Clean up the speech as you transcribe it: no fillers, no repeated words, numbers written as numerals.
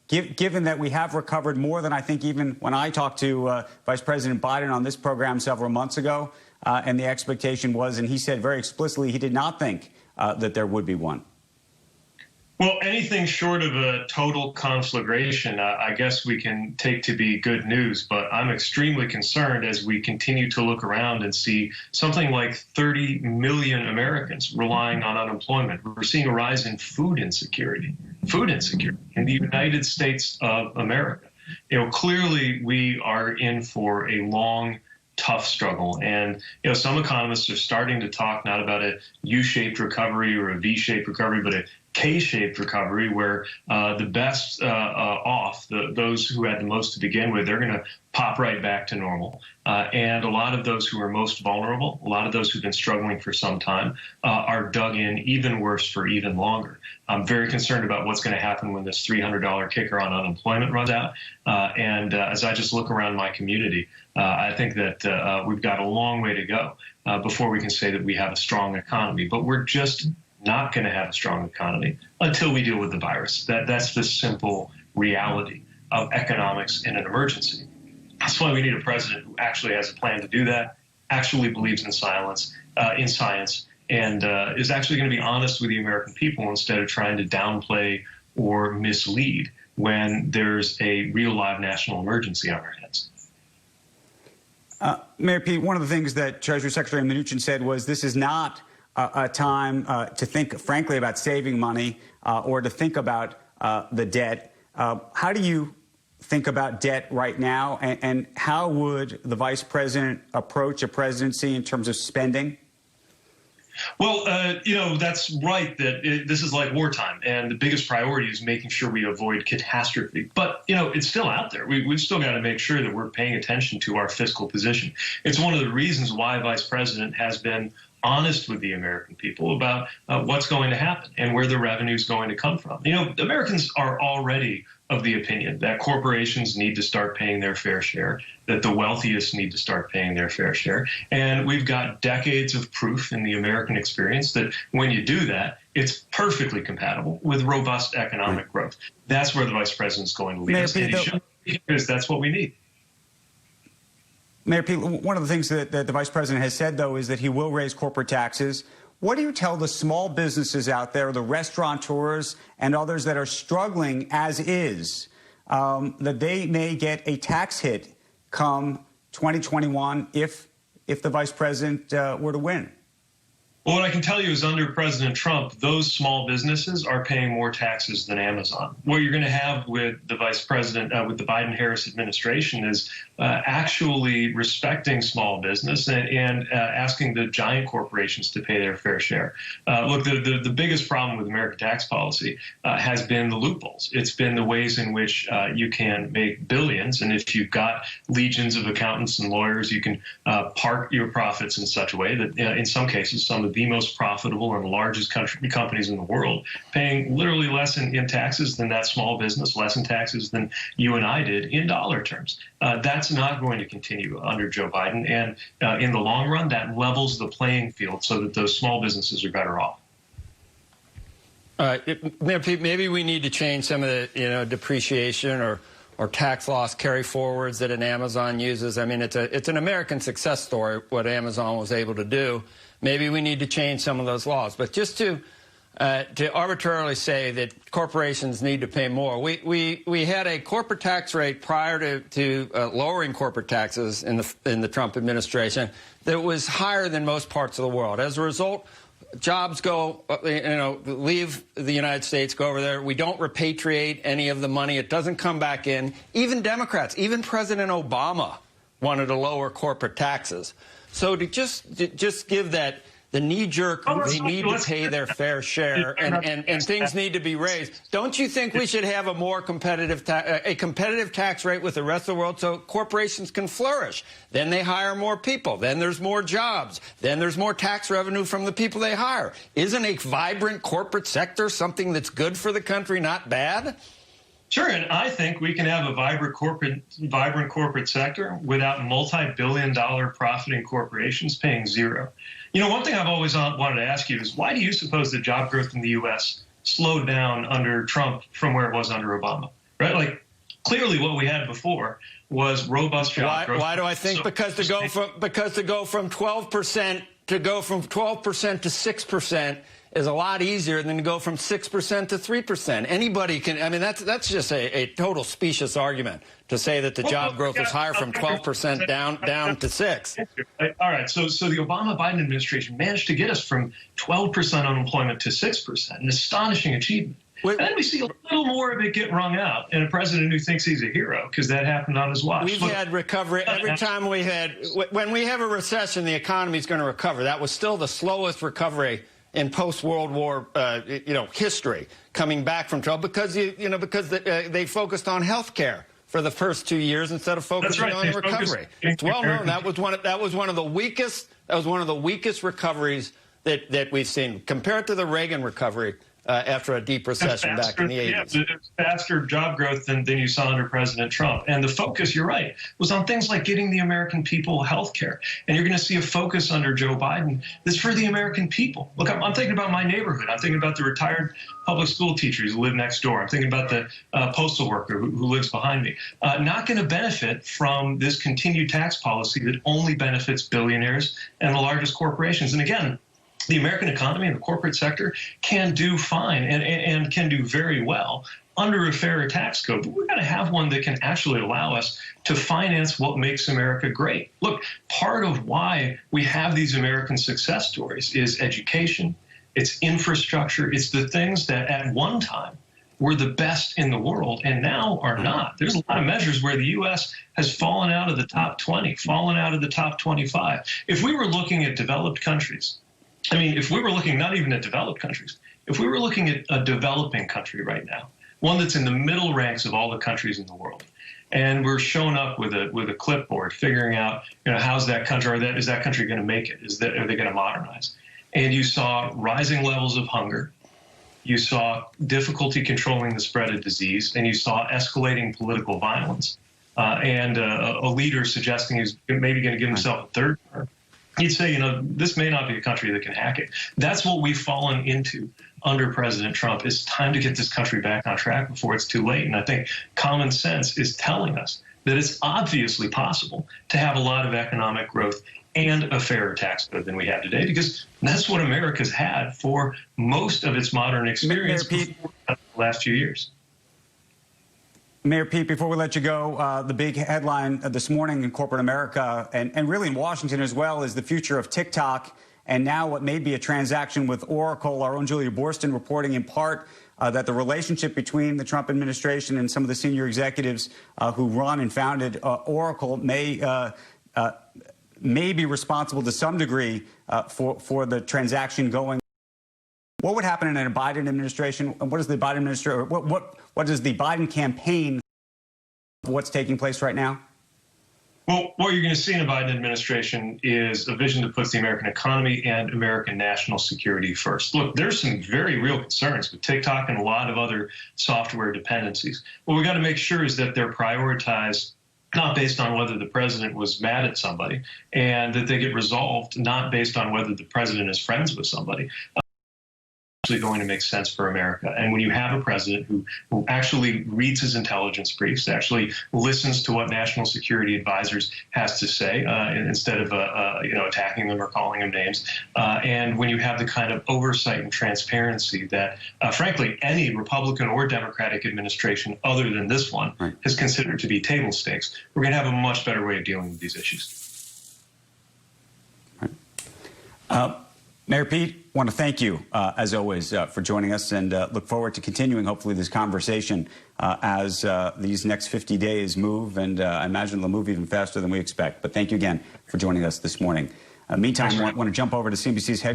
Given that we have recovered more than I think even when I talked to Vice President Biden on this program several months ago, and the expectation was, and he said very explicitly, he did not think that there would be one. Well, anything short of a total conflagration, I guess we can take to be good news. But I'm extremely concerned as we continue to look around and see something like 30 million Americans relying on unemployment. We're seeing a rise in food insecurity in the United States of America. Clearly we are in for a long, tough struggle. And, some economists are starting to talk not about a U-shaped recovery or a V-shaped recovery, but a K-shaped recovery where the best off, those who had the most to begin with, they're going to pop right back to normal. And a lot of those who are most vulnerable, a lot of those who've been struggling for some time, are dug in even worse for even longer. I'm very concerned about what's going to happen when this $300 kicker on unemployment runs out. And as I just look around my community, I think that we've got a long way to go before we can say that we have a strong economy. But we're just not going to have a strong economy until we deal with the virus. That's the simple reality of economics in an emergency. That's why we need a president who actually has a plan to do that, actually believes in science, and is actually going to be honest with the American people instead of trying to downplay or mislead when there's a real live national emergency on our hands. Mayor Pete, one of the things that Treasury Secretary Mnuchin said was this is not a time to think, frankly, about saving money or to think about the debt. How do you think about debt right now, and how would the vice president approach a presidency in terms of spending? Well, that's right, that this is like wartime, and the biggest priority is making sure we avoid catastrophe. But, it's still out there. We've still got to make sure that we're paying attention to our fiscal position. It's one of the reasons why Vice President has been honest with the American people about what's going to happen and where the revenue is going to come from. Americans are already of the opinion that corporations need to start paying their fair share, that the wealthiest need to start paying their fair share. And we've got decades of proof in the American experience that when you do that, it's perfectly compatible with robust economic growth. That's where the vice president's going to lead us, because that's what we need. Mayor Pete, one of the things that the vice president has said, though, is that he will raise corporate taxes. What do you tell the small businesses out there, the restaurateurs and others that are struggling as is, that they may get a tax hit come 2021 if the vice president were to win? Well, what I can tell you is under President Trump, those small businesses are paying more taxes than Amazon. What you're going to have with the vice president, with the Biden-Harris administration, is actually respecting small business and asking the giant corporations to pay their fair share. Look, the biggest problem with American tax policy has been the loopholes. It's been the ways in which you can make billions, and if you've got legions of accountants and lawyers, you can park your profits in such a way that in some cases, some of the most profitable and largest companies in the world, paying literally less in taxes than that small business, less in taxes than you and I did in dollar terms. That's not going to continue under Joe Biden. And in the long run, that levels the playing field so that those small businesses are better off. Maybe we need to change some of the depreciation or tax loss carry forwards that an Amazon uses. I mean, it's an American success story, what Amazon was able to do. Maybe we need to change some of those laws. But just to arbitrarily say that corporations need to pay more, we had a corporate tax rate prior to lowering corporate taxes in the Trump administration that was higher than most parts of the world. As a result, jobs go, leave the United States, go over there. We don't repatriate any of the money. It doesn't come back in. Even Democrats, even President Obama wanted to lower corporate taxes. So to just give that the knee-jerk, they need to pay their fair share, and things need to be raised. Don't you think we should have a more competitive tax rate with the rest of the world so corporations can flourish? Then they hire more people. Then there's more jobs. Then there's more tax revenue from the people they hire. Isn't a vibrant corporate sector something that's good for the country, not bad? Sure, and I think we can have a vibrant corporate sector without multi-billion-dollar profiting corporations paying zero. One thing I've always wanted to ask you is why do you suppose that job growth in the U.S. slowed down under Trump from where it was under Obama, right? Like, clearly what we had before was robust job growth. Why do I think? Because to go from 12% to 6% is a lot easier than to go from 6% to 3%. Anybody can. I mean, that's just a total specious argument to say that the job growth is higher from 12% down to 6. All right. So the Obama-Biden administration managed to get us from 12% unemployment to 6%, an astonishing achievement. And then we see a little more of it get wrung out, and a president who thinks he's a hero because that happened on his watch. We've had recovery every time when we have a recession, the economy is going to recover. That was still the slowest recovery in post-World War, history, coming back from trouble because they focused on health care for the first 2 years instead of focusing on recovery. It's well known that was one of the weakest recoveries that we've seen compared to the Reagan recovery. After a deep recession back in the 80s. Yeah, faster job growth than you saw under President Trump. And the focus, you're right, was on things like getting the American people health care. And you're going to see a focus under Joe Biden that's for the American people. Look, I'm thinking about my neighborhood. I'm thinking about the retired public school teachers who live next door. I'm thinking about the postal worker who lives behind me. Not going to benefit from this continued tax policy that only benefits billionaires and the largest corporations. And again, the American economy and the corporate sector can do fine and can do very well under a fairer tax code. But we've got to have one that can actually allow us to finance what makes America great. Look, part of why we have these American success stories is education, it's infrastructure, it's the things that at one time were the best in the world and now are not. There's a lot of measures where the U.S. has fallen out of the top 20, fallen out of the top 25. If we were looking at developed countries, I mean, if we were looking not even at developed countries, if we were looking at a developing country right now, one that's in the middle ranks of all the countries in the world, and we're showing up with a clipboard, figuring out, how's that country, or is that country going to make it? Are they going to modernize? And you saw rising levels of hunger, you saw difficulty controlling the spread of disease, and you saw escalating political violence, and a leader suggesting he's maybe going to give himself a third term. You'd say, this may not be a country that can hack it. That's what we've fallen into under President Trump. It's time to get this country back on track before it's too late. And I think common sense is telling us that it's obviously possible to have a lot of economic growth and a fairer tax code than we have today, because that's what America's had for most of its modern experience before the last few years. Mayor Pete, before we let you go, the big headline this morning in corporate America and really in Washington as well is the future of TikTok and now what may be a transaction with Oracle. Our own Julia Boorstin reporting in part that the relationship between the Trump administration and some of the senior executives who run and founded Oracle may be responsible to some degree for the transaction going. What would happen in a Biden administration? And what does the Biden administration, what does the Biden campaign, what's taking place right now? Well, what you're going to see in a Biden administration is a vision that puts the American economy and American national security first. Look, there's some very real concerns with TikTok and a lot of other software dependencies. What we got to make sure is that they're prioritized not based on whether the president was mad at somebody, and that they get resolved not based on whether the president is friends with somebody. Going to make sense for America. And when you have a president who actually reads his intelligence briefs, actually listens to what national security advisors has to say instead of attacking them or calling them names, and when you have the kind of oversight and transparency that, frankly, any Republican or Democratic administration other than this one has considered to be table stakes, we're going to have a much better way of dealing with these issues. Mayor Pete, I want to thank you, as always, for joining us and look forward to continuing, hopefully, this conversation as these next 50 days move. And I imagine they'll move even faster than we expect. But thank you again for joining us this morning. Meantime, I want to jump over to CNBC's head.